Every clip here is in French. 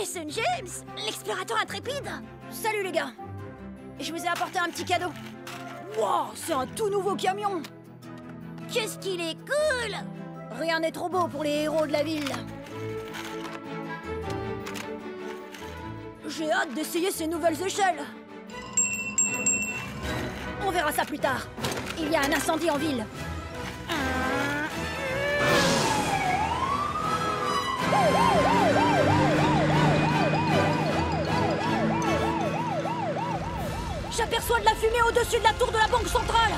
Mason James, l'explorateur intrépide. Salut les gars. Je vous ai apporté un petit cadeau. Wow, c'est un tout nouveau camion. Qu'est-ce qu'il est cool! Rien n'est trop beau pour les héros de la ville. J'ai hâte d'essayer ces nouvelles échelles. On verra ça plus tard. Il y a un incendie en ville. J'aperçois de la fumée au-dessus de la tour de la banque centrale.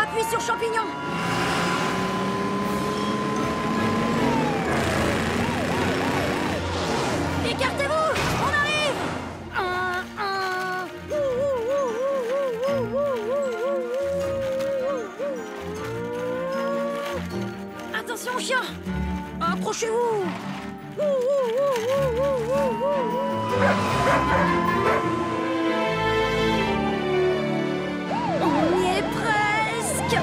Appuie sur champignon. Écartez-vous, on arrive. Attention, chien. Approchez-vous. On y est presque.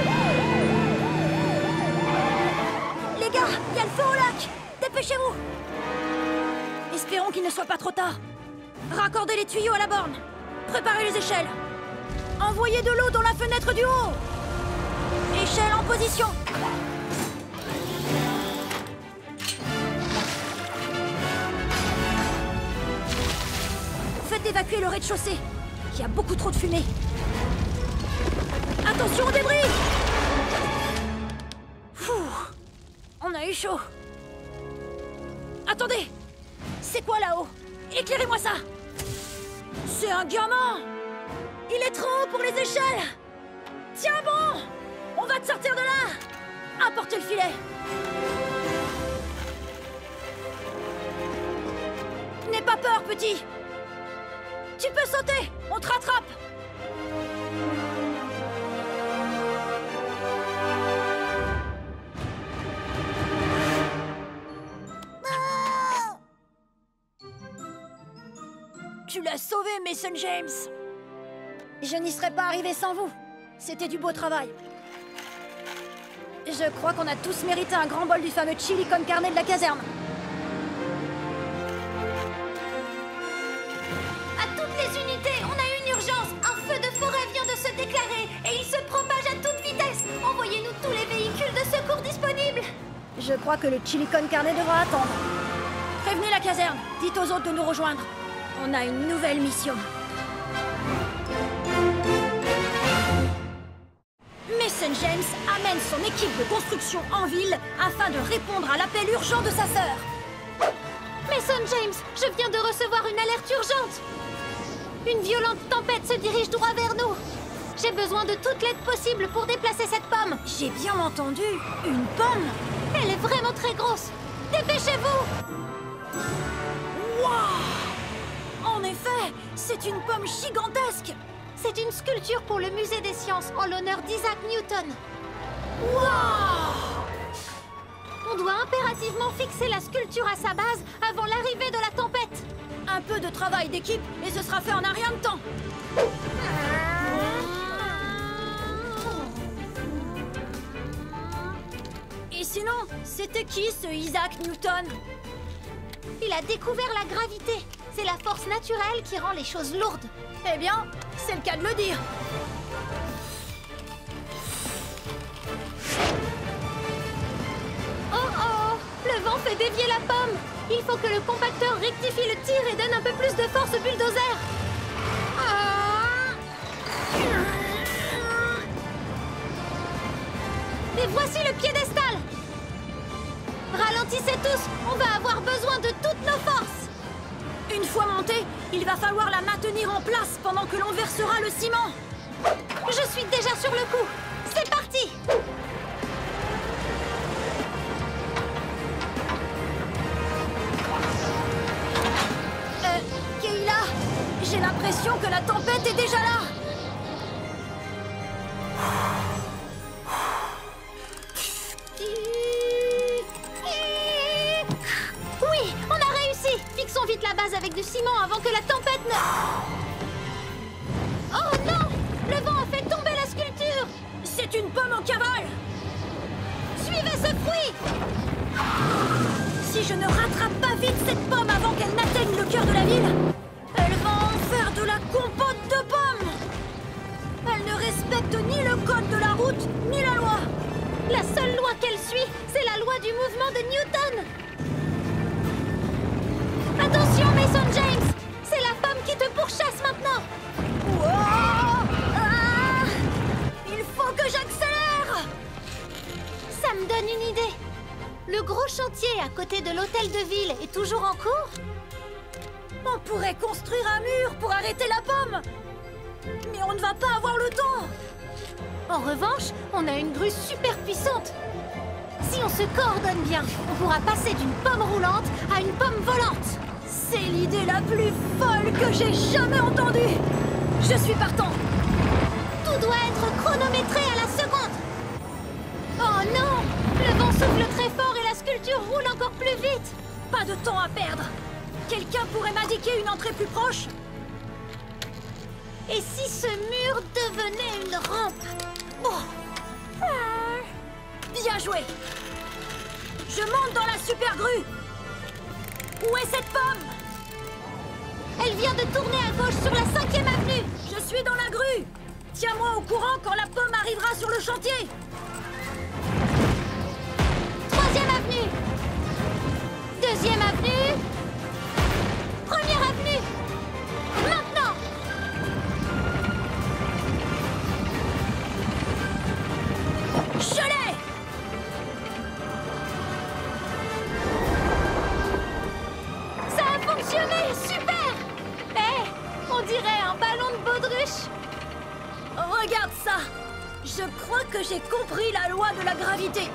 Les gars, il y a le feu au lac. Dépêchez-vous. Espérons qu'il ne soit pas trop tard. Raccordez les tuyaux à la borne. Préparez les échelles. Envoyez de l'eau dans la fenêtre du haut. Échelle en position. Faites évacuer le rez-de-chaussée. Il y a beaucoup trop de fumée. Attention aux débris. On a eu chaud. Attendez. C'est quoi là-haut? Éclairez-moi ça. C'est un gamin. Il est trop haut pour les échelles. Tiens bon. On va te sortir de là. Apportez le filet. N'aie pas peur, petit. Tu peux sauter. On te rattrape. Tu l'as sauvé, Mason James. Je n'y serais pas arrivé sans vous. C'était du beau travail. Je crois qu'on a tous mérité un grand bol du fameux chili con carne de la caserne. À toutes les unités, on a une urgence. Un feu de forêt vient de se déclarer et il se propage à toute vitesse. Envoyez-nous tous les véhicules de secours disponibles. Je crois que le chili con carne devra attendre. Prévenez la caserne. Dites aux autres de nous rejoindre. On a une nouvelle mission. Mason James amène son équipe de construction en ville afin de répondre à l'appel urgent de sa sœur. Mason James, je viens de recevoir une alerte urgente. Une violente tempête se dirige droit vers nous. J'ai besoin de toute l'aide possible pour déplacer cette pomme. J'ai bien entendu, une pomme. Elle est vraiment très grosse. Dépêchez-vous. Waouh! En effet, c'est une pomme gigantesque. C'est une sculpture pour le musée des sciences en l'honneur d'Isaac Newton. Waouh! On doit impérativement fixer la sculpture à sa base avant l'arrivée de la tempête. Un peu de travail d'équipe et ce sera fait en un rien de temps. Et sinon, c'était qui ce Isaac Newton? Il a découvert la gravité. C'est la force naturelle qui rend les choses lourdes. Eh bien, c'est le cas de le dire. Oh oh! Le vent fait dévier la pomme. Il faut que le compacteur rectifie le tir et donne un peu plus de force au bulldozer. Et voici le piédestal. Ralentissez tous, on va avoir besoin de toutes nos forces. Une fois montée, il va falloir la maintenir en place pendant que l'on versera le ciment. Je suis déjà sur le coup. C'est parti. Kayla, j'ai l'impression que la tempête est déjà là. Oui, on a réussi. Fixons vite la base avec du ciment avant que la tempête ne... Oh non! Le vent a fait tomber la sculpture. C'est une pomme en cavale. Suivez ce fruit. Si je ne rattrape pas vite cette pomme avant qu'elle n'atteigne le cœur de la ville, elle va en faire de la compote de pommes. Elle ne respecte ni le code de la route, ni la loi. La seule loi qu'elle suit, c'est la loi du mouvement de Newton. Attention, Mason James! C'est la pomme qui te pourchasse maintenant! Wow! Ah! Il faut que j'accélère! Ça me donne une idée. Le gros chantier à côté de l'hôtel de ville est toujours en cours? On pourrait construire un mur pour arrêter la pomme. Mais on ne va pas avoir le temps. En revanche, on a une grue super puissante. Si on se coordonne bien, on pourra passer d'une pomme roulante à une pomme volante. C'est l'idée la plus folle que j'ai jamais entendue. Je suis partant. Tout doit être chronométré à la seconde. Oh non! Le vent souffle très fort et la sculpture roule encore plus vite. Pas de temps à perdre. Quelqu'un pourrait m'indiquer une entrée plus proche? Et si ce mur devenait une rampe? Oh. Bien joué. Je monte dans la super grue. Où est cette pomme? Elle vient de tourner à gauche sur la 5e avenue. Je suis dans la grue. Tiens-moi au courant quand la pomme arrivera sur le chantier. 3e avenue. 2e avenue. 1re avenue. Maintenant. Je l'ai. Ça a fonctionné. Super. On dirait un ballon de baudruche. Regarde ça. Je crois que j'ai compris la loi de la gravité.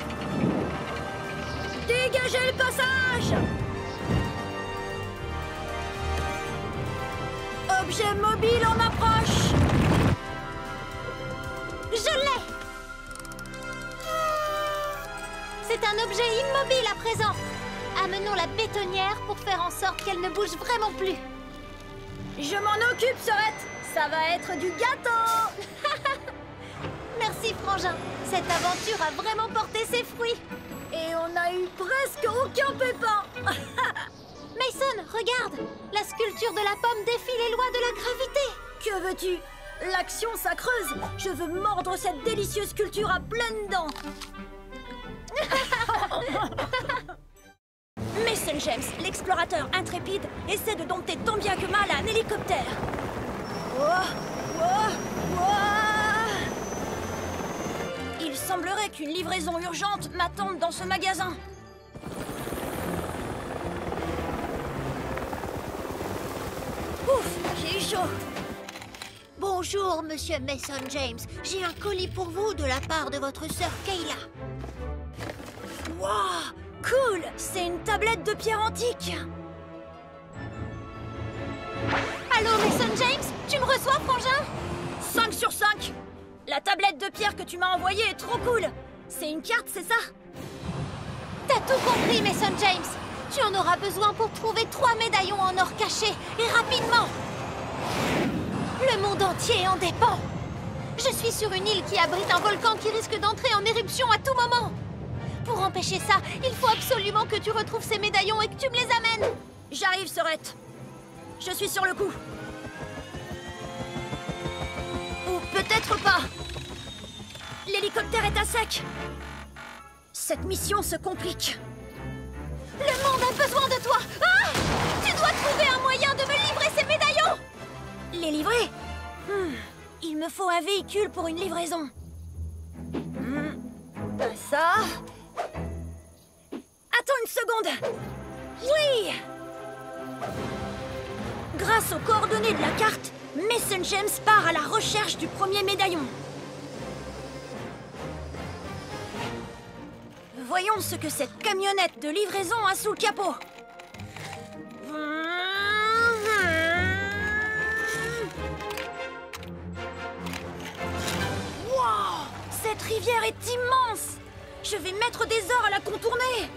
Dégagez le passage. Objet mobile en approche. Je l'ai. C'est un objet immobile à présent. Amenons la bétonnière pour faire en sorte qu'elle ne bouge vraiment plus. Je m'en occupe, Sorette. Ça va être du gâteau. Merci, Frangin. Cette aventure a vraiment porté ses fruits. Et on a eu presque aucun pépin. Mason, regarde. La sculpture de la pomme défie les lois de la gravité. Que veux-tu? L'action, ça creuse. Je veux mordre cette délicieuse sculpture à pleines dents. Mason James, l'explorateur intrépide, essaie de dompter tant bien que mal un hélicoptère. Il semblerait qu'une livraison urgente m'attende dans ce magasin. Ouf, j'ai eu chaud. Bonjour, monsieur Mason James. J'ai un colis pour vous de la part de votre sœur Kayla. Wow, cool! C'est une tablette de pierre antique. Allô, Mason James? Tu me reçois, Frangin? 5 sur 5. La tablette de pierre que tu m'as envoyée est trop cool. C'est une carte, c'est ça? T'as tout compris, Mason James. Tu en auras besoin pour trouver 3 médaillons en or cachés, et rapidement. Le monde entier en dépend. Je suis sur une île qui abrite un volcan qui risque d'entrer en éruption à tout moment. Pour empêcher ça, il faut absolument que tu retrouves ces médaillons et que tu me les amènes. J'arrive, Sorette. Je suis sur le coup. Ou peut-être pas. L'hélicoptère est à sec. Cette mission se complique. Le monde a besoin de toi. Ah! Tu dois trouver un moyen de me livrer ces médaillons. Les livrer? Il me faut un véhicule pour une livraison. Ça... Attends une seconde. Oui! Grâce aux coordonnées de la carte, Mason James part à la recherche du premier médaillon. Voyons ce que cette camionnette de livraison a sous le capot. Wow! Cette rivière est immense! Je vais mettre des heures à la contourner.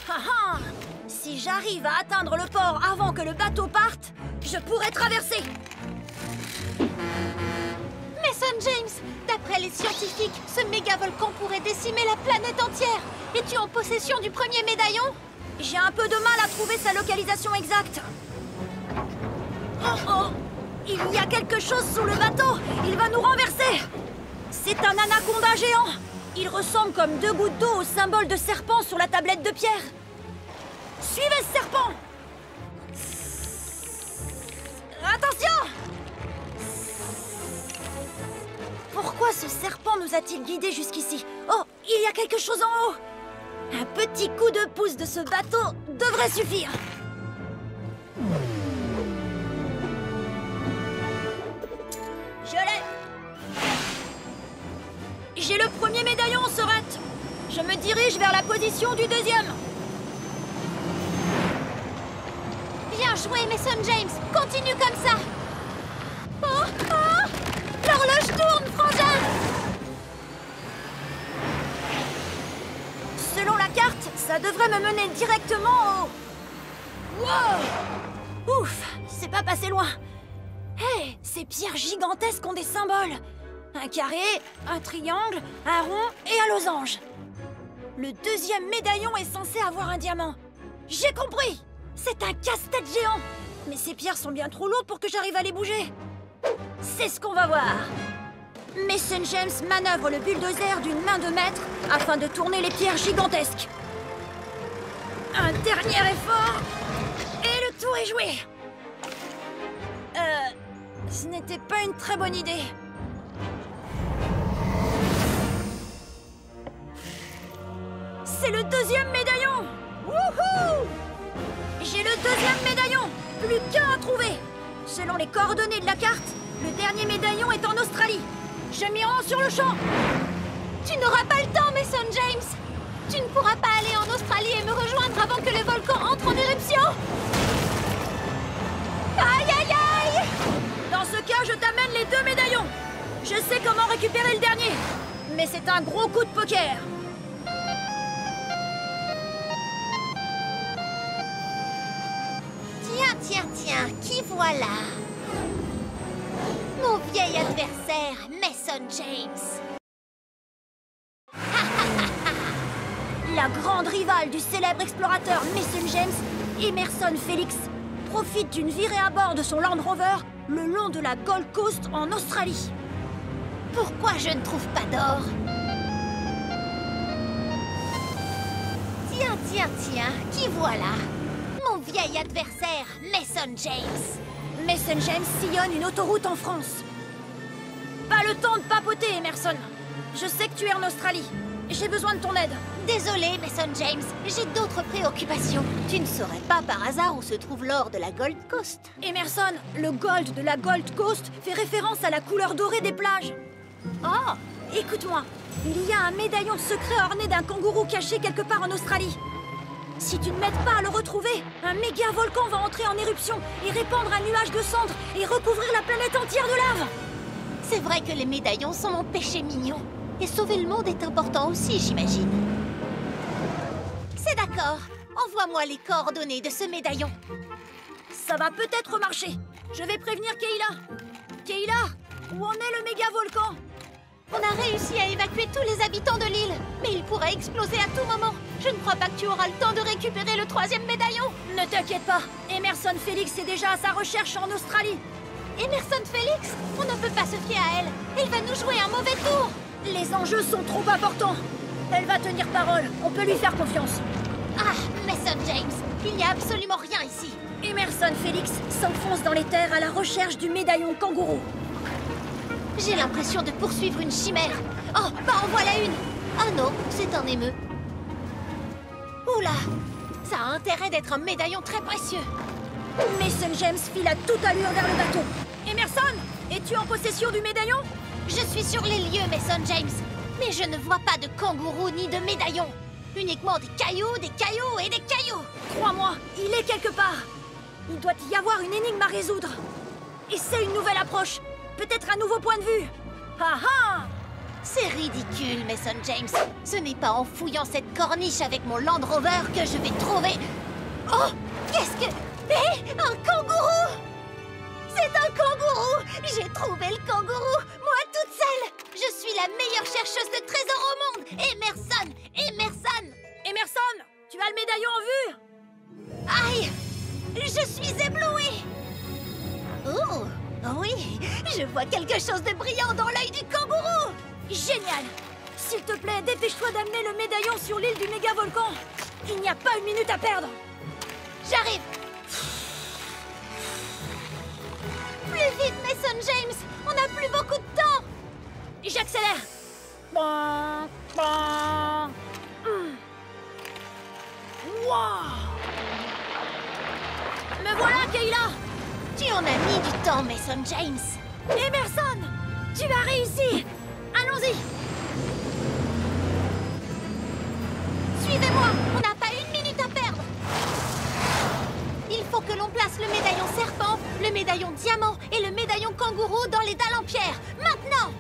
Haha! Si j'arrive à atteindre le port avant que le bateau parte, je pourrai traverser. Mason James, d'après les scientifiques, ce méga-volcan pourrait décimer la planète entière. Es-tu en possession du premier médaillon? J'ai un peu de mal à trouver sa localisation exacte. Oh oh! Il y a quelque chose sous le bateau! Il va nous renverser! C'est un anaconda géant! Il ressemble comme 2 gouttes d'eau au symbole de serpent sur la tablette de pierre. Suivez ce serpent! Attention! Pourquoi ce serpent nous a-t-il guidés jusqu'ici? Oh, il y a quelque chose en haut! Un petit coup de pouce de ce bateau devrait suffire. Je l'ai. J'ai le premier médaillon, Sorette. Je me dirige vers la position du deuxième. Bien joué, Mason James. Continue comme ça. Oh, oh! L'horloge tourne, frangin! Selon la carte, ça devrait me mener directement au... Wow! Ouf, c'est pas passé loin. Hé, ces pierres gigantesques ont des symboles. Un carré, un triangle, un rond et un losange. Le deuxième médaillon est censé avoir un diamant. J'ai compris! C'est un casse-tête géant. Mais ces pierres sont bien trop lourdes pour que j'arrive à les bouger. C'est ce qu'on va voir. Mason James manœuvre le bulldozer d'une main de maître afin de tourner les pierres gigantesques. Un dernier effort et le tour est joué. Ce n'était pas une très bonne idée. C'est le deuxième médaillon! Wouhou! J'ai le deuxième médaillon! Plus qu'un à trouver! Selon les coordonnées de la carte, le dernier médaillon est en Australie. Je m'y rends sur le champ. Tu n'auras pas le temps, Mason James. Tu ne pourras pas aller en Australie et me rejoindre avant que le volcan entre en éruption. Aïe, aïe, aïe! Dans ce cas, je t'amène les 2 médaillons. Je sais comment récupérer le dernier. Mais c'est un gros coup de poker. Tiens, qui voilà? Mon vieil adversaire, Mason James. La grande rivale du célèbre explorateur Mason James, Emerson Felix, profite d'une virée à bord de son Land Rover le long de la Gold Coast en Australie. Pourquoi je ne trouve pas d'or? Tiens, qui voilà? Mon vieil adversaire, Mason James. Mason James sillonne une autoroute en France. Pas le temps de papoter, Emerson. Je sais que tu es en Australie. J'ai besoin de ton aide. Désolé, Mason James, j'ai d'autres préoccupations. Tu ne saurais pas par hasard où se trouve l'or de la Gold Coast? Emerson, le gold de la Gold Coast fait référence à la couleur dorée des plages. Oh! Écoute-moi, il y a un médaillon secret orné d'un kangourou caché quelque part en Australie. Si tu ne m'aides pas à le retrouver, un méga volcan va entrer en éruption et répandre un nuage de cendres et recouvrir la planète entière de lave. C'est vrai que les médaillons sont mon péché mignon. Et sauver le monde est important aussi, j'imagine. C'est d'accord. Envoie-moi les coordonnées de ce médaillon. Ça va peut-être marcher. Je vais prévenir Kayla. Kayla, où en est le méga volcan? On a réussi à évacuer tous les habitants de l'île. Mais il pourrait exploser à tout moment. Je ne crois pas que tu auras le temps de récupérer le 3e médaillon. Ne t'inquiète pas. Emerson Felix est déjà à sa recherche en Australie. Emerson Felix? On ne peut pas se fier à elle. Elle va nous jouer un mauvais tour. Les enjeux sont trop importants. Elle va tenir parole. On peut lui faire confiance. Ah, Mason James, il n'y a absolument rien ici. Emerson Felix s'enfonce dans les terres à la recherche du médaillon kangourou. J'ai l'impression de poursuivre une chimère. Oh, bah en voilà une. Ah non, c'est un émeu. Oula, ça a intérêt d'être un médaillon très précieux. Mason James file à toute allure vers le bateau. Emerson, es-tu en possession du médaillon? Je suis sur les lieux, Mason James. Mais je ne vois pas de kangourou ni de médaillon. Uniquement des cailloux et des cailloux. Crois-moi, il est quelque part. Il doit y avoir une énigme à résoudre. Et c'est une nouvelle approche. Peut-être un nouveau point de vue. Ah ah! C'est ridicule, Mason James. Ce n'est pas en fouillant cette corniche avec mon Land Rover que je vais trouver... Oh! Qu'est-ce que... Hé! Un kangourou! C'est un kangourou! J'ai trouvé le kangourou! Moi toute Je suis la meilleure chercheuse de trésors au monde. Emerson! Emerson! Emerson, tu as le médaillon en vue? Aïe! Je suis éblouie! Oh! Oui! Je vois quelque chose de brillant dans l'œil du kangourou! Génial! S'il te plaît, dépêche-toi d'amener le médaillon sur l'île du méga-volcan. Il n'y a pas une minute à perdre. J'arrive! Plus vite, Mason James! On n'a plus beaucoup de temps! J'accélère. Bon, bon. Wow. Me voilà, Kayla! Tu en as mis du temps, Mason James! Emerson! Tu as réussi! Allons-y! Suivez-moi! On n'a pas une minute à perdre! Il faut que l'on place le médaillon serpent, le médaillon diamant et le médaillon kangourou dans les dalles en pierre! Maintenant!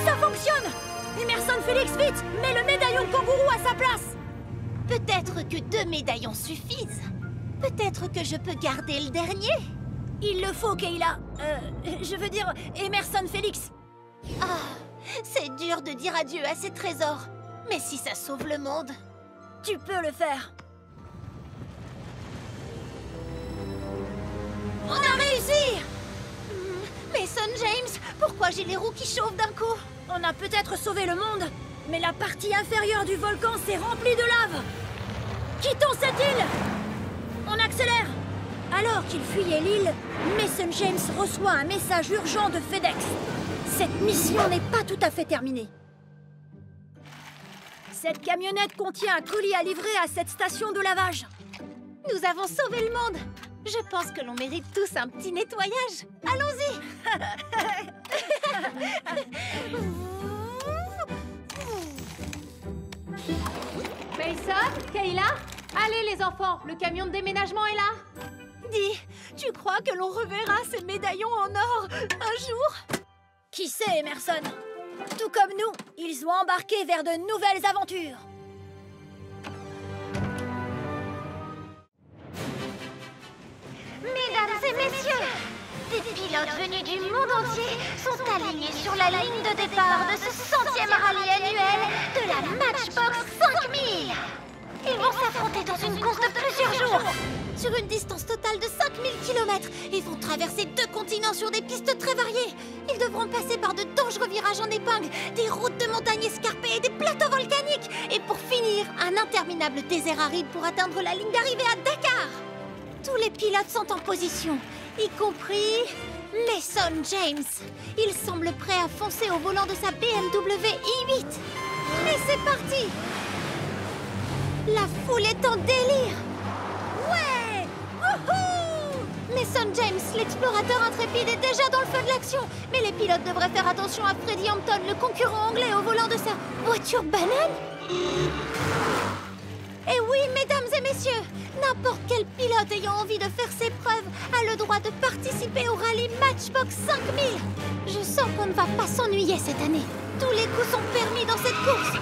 Ça fonctionne! Emerson Félix, vite! Mets le médaillon kangourou à sa place! Peut-être que 2 médaillons suffisent. Peut-être que je peux garder le dernier. Il le faut, Kayla. Je veux dire, Emerson Félix. Ah, c'est dur de dire adieu à ces trésors. Mais si ça sauve le monde... Tu peux le faire. On a réussi! Mason James, pourquoi j'ai les roues qui chauffent d'un coup? On a peut-être sauvé le monde, mais la partie inférieure du volcan s'est remplie de lave. Quittons cette île! On accélère! Alors qu'il fuyait l'île, Mason James reçoit un message urgent de FedEx. Cette mission n'est pas tout à fait terminée. Cette camionnette contient un colis à livrer à cette station de lavage. Nous avons sauvé le monde. Je pense que l'on mérite tous un petit nettoyage. Allons-y! Mason, Kayla, allez les enfants, le camion de déménagement est là. Dis, tu crois que l'on reverra ces médaillons en or un jour? Qui sait, Emerson? Tout comme nous, ils ont embarqué vers de nouvelles aventures. Mesdames et messieurs, des pilotes venus du monde entier sont alignés sur la ligne de départ de ce 100e rallye annuel de la Matchbox 5000. Ils vont s'affronter dans une course de plusieurs jours. Sur une distance totale de 5000 km, ils vont traverser 2 continents sur des pistes très variées. Ils devront passer par de dangereux virages en épingle, des routes de montagnes escarpées et des plateaux volcaniques. Et pour finir, un interminable désert aride pour atteindre la ligne d'arrivée à Dakar. Tous les pilotes sont en position, y compris Mason James. Il semble prêt à foncer au volant de sa BMW i8. Et c'est parti! La foule est en délire! Ouais! Wouhou! Mason James, l'explorateur intrépide, est déjà dans le feu de l'action. Mais les pilotes devraient faire attention à Freddie Hampton, le concurrent anglais au volant de sa voiture banane. Et oui, mesdames et messieurs, n'importe quel pilote ayant envie de faire ses preuves a le droit de participer au rallye Matchbox 5000. Je sens qu'on ne va pas s'ennuyer cette année. Tous les coups sont permis dans cette course.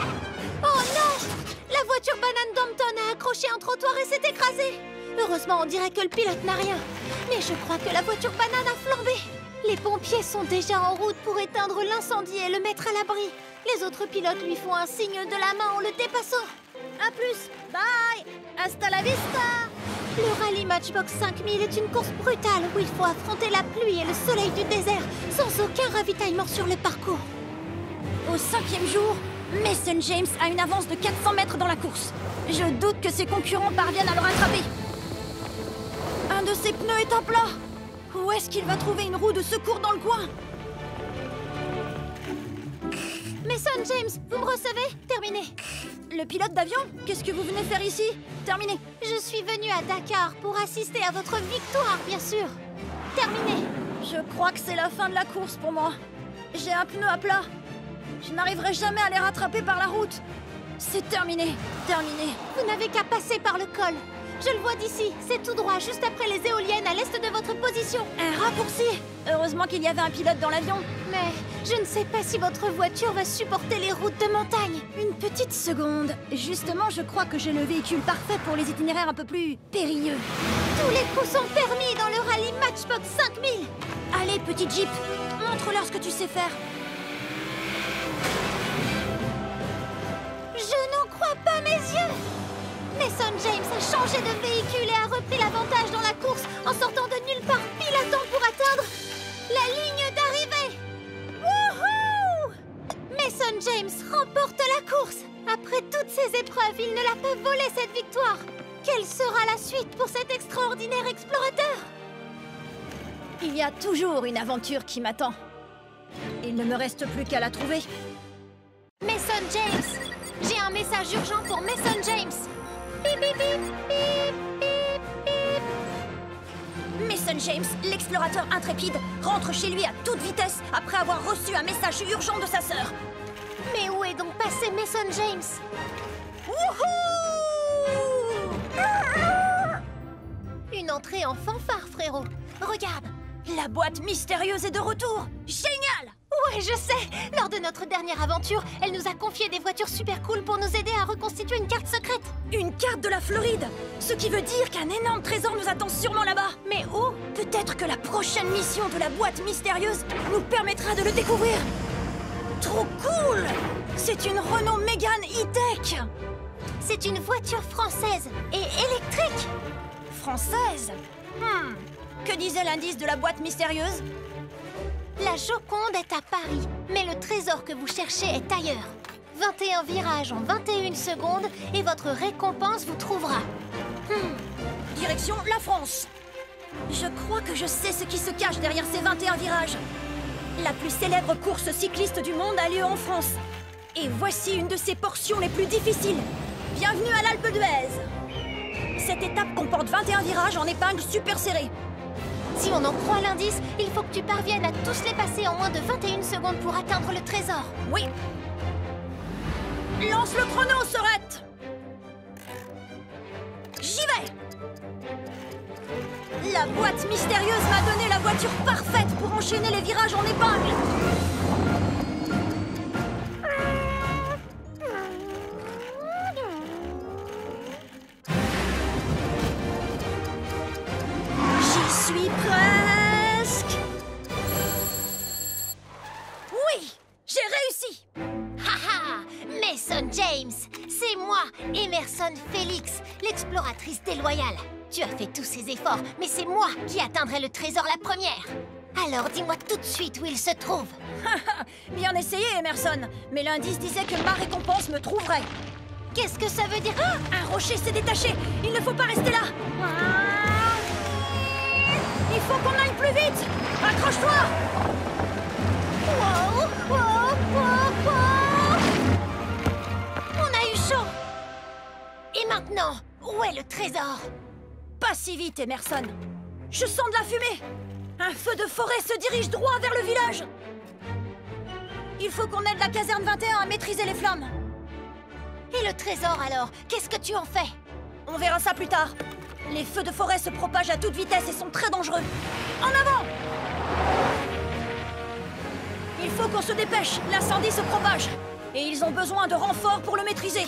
Oh non! La voiture banane d'Hampton a accroché un trottoir et s'est écrasée. Heureusement, on dirait que le pilote n'a rien. Mais je crois que la voiture banane a flambé. Les pompiers sont déjà en route pour éteindre l'incendie et le mettre à l'abri. Les autres pilotes lui font un signe de la main en le dépassant. A plus! Bye! Hasta la vista! Le rallye Matchbox 5000 est une course brutale où il faut affronter la pluie et le soleil du désert sans aucun ravitaillement sur le parcours. Au 5e jour, Mason James a une avance de 400 mètres dans la course. Je doute que ses concurrents parviennent à le rattraper. Un de ses pneus est à plat. Où est-ce qu'il va trouver une roue de secours dans le coin? Mason James, vous me recevez? Terminé. Le pilote d'avion? Qu'est-ce que vous venez faire ici? Terminé. Je suis venue à Dakar pour assister à votre victoire, bien sûr. Terminé. Je crois que c'est la fin de la course pour moi. J'ai un pneu à plat. Je n'arriverai jamais à les rattraper par la route. C'est terminé. Terminé. Vous n'avez qu'à passer par le col. Je le vois d'ici. C'est tout droit, juste après les éoliennes à l'est de votre votre position. Un raccourci! Heureusement qu'il y avait un pilote dans l'avion. Mais je ne sais pas si votre voiture va supporter les routes de montagne. Une petite seconde. Justement, je crois que j'ai le véhicule parfait pour les itinéraires un peu plus périlleux. Tous les coups sont permis dans le rallye Matchbox 5000. Allez, petit Jeep, montre-leur ce que tu sais faire. Je n'en crois pas mes yeux. Mason James a changé de véhicule et a repris l'avantage dans la course en sortant de nulle part pile à temps pour atteindre la ligne d'arrivée. Wouhou! Mason James remporte la course. Après toutes ces épreuves, il ne l'a pas volé cette victoire. Quelle sera la suite pour cet extraordinaire explorateur? Il y a toujours une aventure qui m'attend. Il ne me reste plus qu'à la trouver. Mason James, j'ai un message urgent pour Mason James. Bip, bip, bip, bip, bip, bip. Mason James, l'explorateur intrépide, rentre chez lui à toute vitesse après avoir reçu un message urgent de sa sœur. Mais où est donc passé Mason James? Wouhou! Une entrée en fanfare, frérot. Regarde. La boîte mystérieuse est de retour! Génial! Ouais, je sais. Lors de notre dernière aventure, elle nous a confié des voitures super cool pour nous aider à reconstituer une carte secrète. Une carte de la Floride! Ce qui veut dire qu'un énorme trésor nous attend sûrement là-bas. Mais où? Peut-être que la prochaine mission de la boîte mystérieuse nous permettra de le découvrir. Trop cool! C'est une Renault Mégane E-Tech! C'est une voiture française et électrique. Française? Que disait l'indice de la boîte mystérieuse? La Joconde est à Paris, mais le trésor que vous cherchez est ailleurs. 21 virages en 21 secondes et votre récompense vous trouvera. Direction la France. Je crois que je sais ce qui se cache derrière ces 21 virages. La plus célèbre course cycliste du monde a lieu en France. Et voici une de ses portions les plus difficiles. Bienvenue à l'Alpe d'Huez. Cette étape comporte 21 virages en épingles super serrées. Si on en croit l'indice, il faut que tu parviennes à tous les passer en moins de 21 secondes pour atteindre le trésor. Oui. Lance le chrono, Sorette. J'y vais. La boîte mystérieuse m'a donné la voiture parfaite pour enchaîner les virages en épingle. J'y suis presque. Oui, j'ai réussi. Haha! Mason James! C'est moi, Emerson Félix, l'exploratrice déloyale. Tu as fait tous ces efforts, mais c'est moi qui atteindrai le trésor la première. Alors dis-moi tout de suite où il se trouve. Bien essayé, Emerson. Mais l'indice disait que ma récompense me trouverait. Qu'est-ce que ça veut dire? Un rocher s'est détaché. Il ne faut pas rester là. Il faut qu'on aille plus vite. Accroche-toi. Wow, wow, wow, wow. On a eu chaud. Et maintenant, où est le trésor? Pas si vite, Emerson. Je sens de la fumée. Un feu de forêt se dirige droit vers le village. Il faut qu'on aide la caserne 21 à maîtriser les flammes. Et le trésor alors? Qu'est-ce que tu en fais? On verra ça plus tard. Les feux de forêt se propagent à toute vitesse et sont très dangereux. En avant! Il faut qu'on se dépêche. L'incendie se propage. Et ils ont besoin de renforts pour le maîtriser.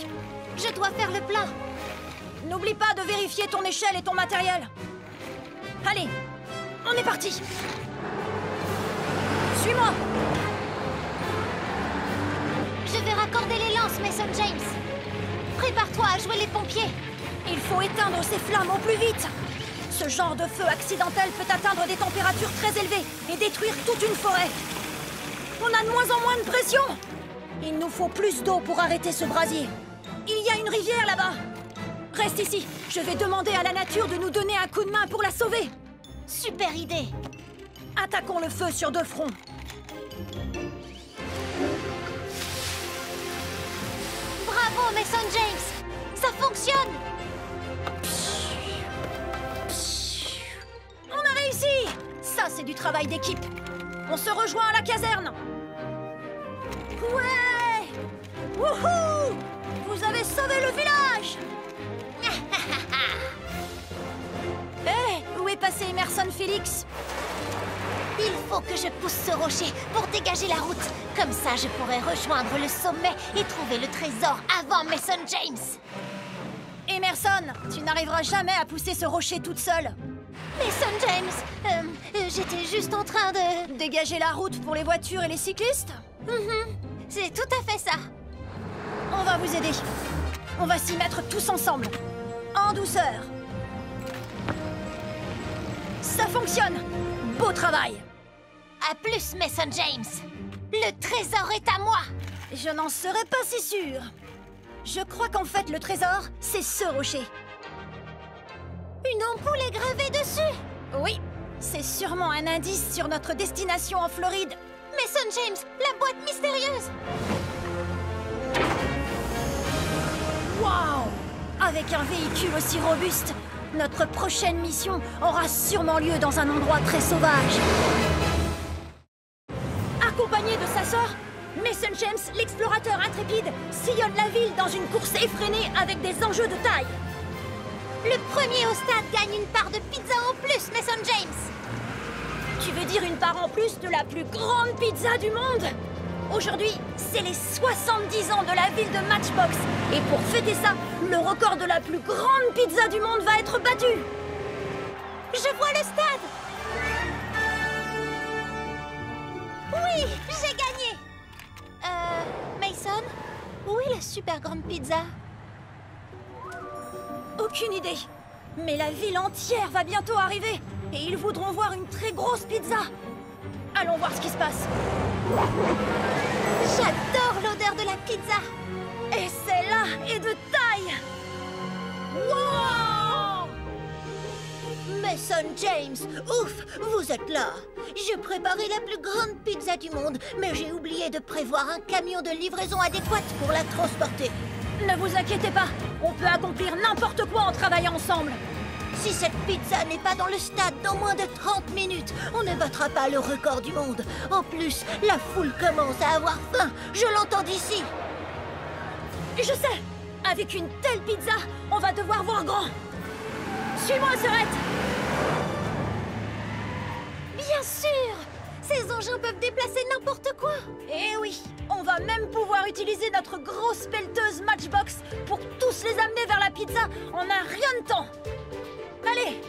Je dois faire le plein. N'oublie pas de vérifier ton échelle et ton matériel. Allez, on est parti. Suis-moi. Je vais raccorder les lances, Mason James. Prépare-toi à jouer les pompiers. Il faut éteindre ces flammes au plus vite. Ce genre de feu accidentel peut atteindre des températures très élevées et détruire toute une forêt. On a de moins en moins de pression. Il nous faut plus d'eau pour arrêter ce brasier. Il y a une rivière là-bas. Reste ici. Je vais demander à la nature de nous donner un coup de main pour la sauver. Super idée. Attaquons le feu sur deux fronts. Bravo, Mason James. Ça fonctionne. On a réussi. Ça, c'est du travail d'équipe. On se rejoint à la caserne. Ouais! Wouhou! Vous avez sauvé le village! Hé, où est passer Emerson Félix? Il faut que je pousse ce rocher pour dégager la route. Comme ça, je pourrai rejoindre le sommet et trouver le trésor avant Mason James. Emerson, tu n'arriveras jamais à pousser ce rocher toute seule. Mason James, j'étais juste en train de... Dégager la route pour les voitures et les cyclistes? C'est tout à fait ça. On va vous aider. On va s'y mettre tous ensemble. En douceur. Ça fonctionne. Beau travail. À plus, Mason James. Le trésor est à moi. Je n'en serais pas si sûre. Je crois qu'en fait, le trésor, c'est ce rocher. Une ampoule est gravée dessus. Oui, c'est sûrement un indice sur notre destination en Floride. Mason James, la boîte mystérieuse. Waouh! Avec un véhicule aussi robuste, notre prochaine mission aura sûrement lieu dans un endroit très sauvage. Accompagné de sa sœur, Mason James, l'explorateur intrépide, sillonne la ville dans une course effrénée avec des enjeux de taille. Le premier au stade gagne une part de pizza en plus, Mason James. Tu veux dire une part en plus de la plus grande pizza du monde? Aujourd'hui, c'est les 70 ans de la ville de Matchbox. Et pour fêter ça, le record de la plus grande pizza du monde va être battu. Je vois le stade. Oui, j'ai gagné. Mason, où est la super grande pizza? Aucune idée. Mais la ville entière va bientôt arriver. Et ils voudront voir une très grosse pizza. Allons voir ce qui se passe. J'adore l'odeur de la pizza. Et celle-là est de taille. Wow! Mason James, ouf, vous êtes là. Je préparais la plus grande pizza du monde, mais j'ai oublié de prévoir un camion de livraison adéquat pour la transporter. Ne vous inquiétez pas, on peut accomplir n'importe quoi en travaillant ensemble. Si cette pizza n'est pas dans le stade dans moins de 30 minutes, on ne battra pas le record du monde. En plus, la foule commence à avoir faim. Je l'entends d'ici. Je sais, avec une telle pizza, on va devoir voir grand. Suis-moi, Sœurette. Bien sûr! Ces engins peuvent déplacer n'importe quoi. Eh oui, on va même pouvoir utiliser notre grosse pelleteuse Matchbox pour tous les amener vers la pizza en un rien de temps. Allez,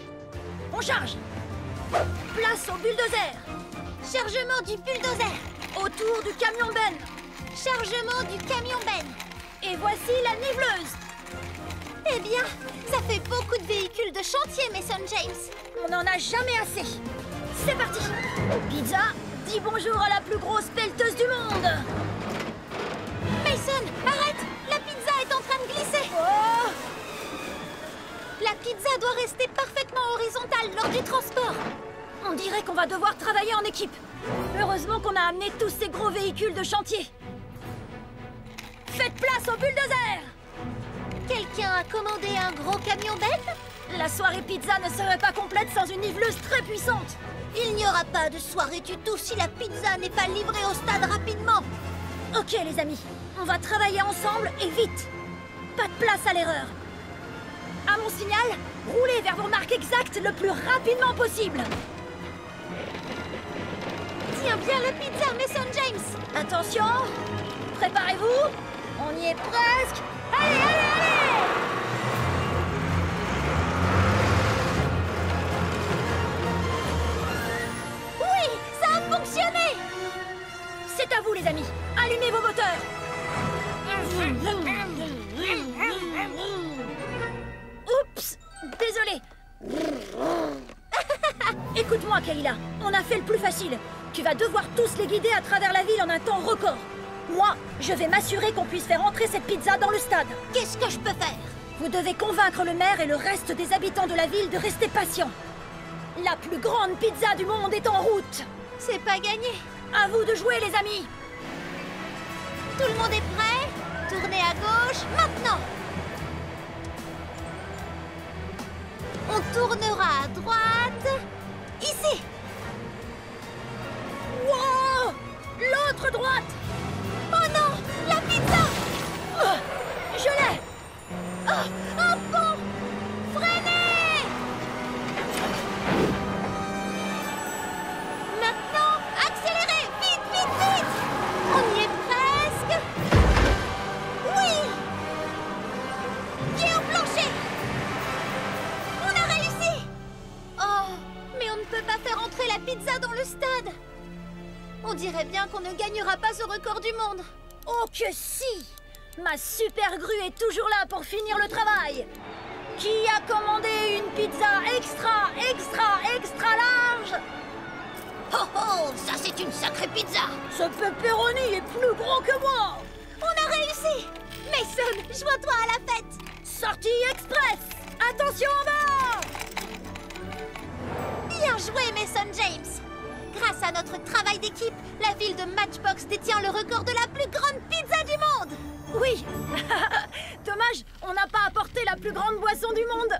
on charge. Place au bulldozer. Chargement du bulldozer. Autour du camion Ben. Chargement du camion Ben. Et voici la niveleuse. Eh bien, ça fait beaucoup de véhicules de chantier, Mason James. On n'en a jamais assez. C'est parti. Pizza, dis bonjour à la plus grosse pelleteuse du monde. Mason, arrête! La pizza est en train de glisser. Oh! La pizza doit rester parfaitement horizontale lors du transport. On dirait qu'on va devoir travailler en équipe. Heureusement qu'on a amené tous ces gros véhicules de chantier. Faites place au bulldozer. Quelqu'un a commandé un gros camion Ben? La soirée pizza ne serait pas complète sans une niveleuse très puissante. Il n'y aura pas de soirée du tout si la pizza n'est pas livrée au stade rapidement. Ok les amis, on va travailler ensemble et vite. Pas de place à l'erreur. À mon signal, roulez vers vos marques exactes le plus rapidement possible. Tiens bien la pizza, Mason James. Attention, préparez-vous, on y est presque. Allez, allez, allez! Oui, ça a fonctionné. C'est à vous les amis, allumez vos moteurs. Oups, désolé. Écoute-moi Kayla, on a fait le plus facile. Tu vas devoir tous les guider à travers la ville en un temps record. Moi, je vais m'assurer qu'on puisse faire entrer cette pizza dans le stade. Qu'est-ce que je peux faire? Vous devez convaincre le maire et le reste des habitants de la ville de rester patients. La plus grande pizza du monde est en route. C'est pas gagné. À vous de jouer les amis. Tout le monde est prêt? Tournez à gauche, maintenant. On tournera à droite. Ici. Wow! L'autre droite. Oh non! La pizza! Oh, je l'ai. Oh, un pont! Freinez! faire entrer la pizza dans le stade. On dirait bien qu'on ne gagnera pas ce record du monde. Oh que si! Ma super grue est toujours là pour finir le travail. Qui a commandé une pizza extra large? Oh oh, ça c'est une sacrée pizza. Ce pepperoni est plus gros que moi. On a réussi. Mason, joins-toi à la fête. Sortie express. Attention en bas. Bien joué, Mason James. Grâce à notre travail d'équipe, la ville de Matchbox détient le record de la plus grande pizza du monde. Oui. Dommage, on n'a pas apporté la plus grande boisson du monde.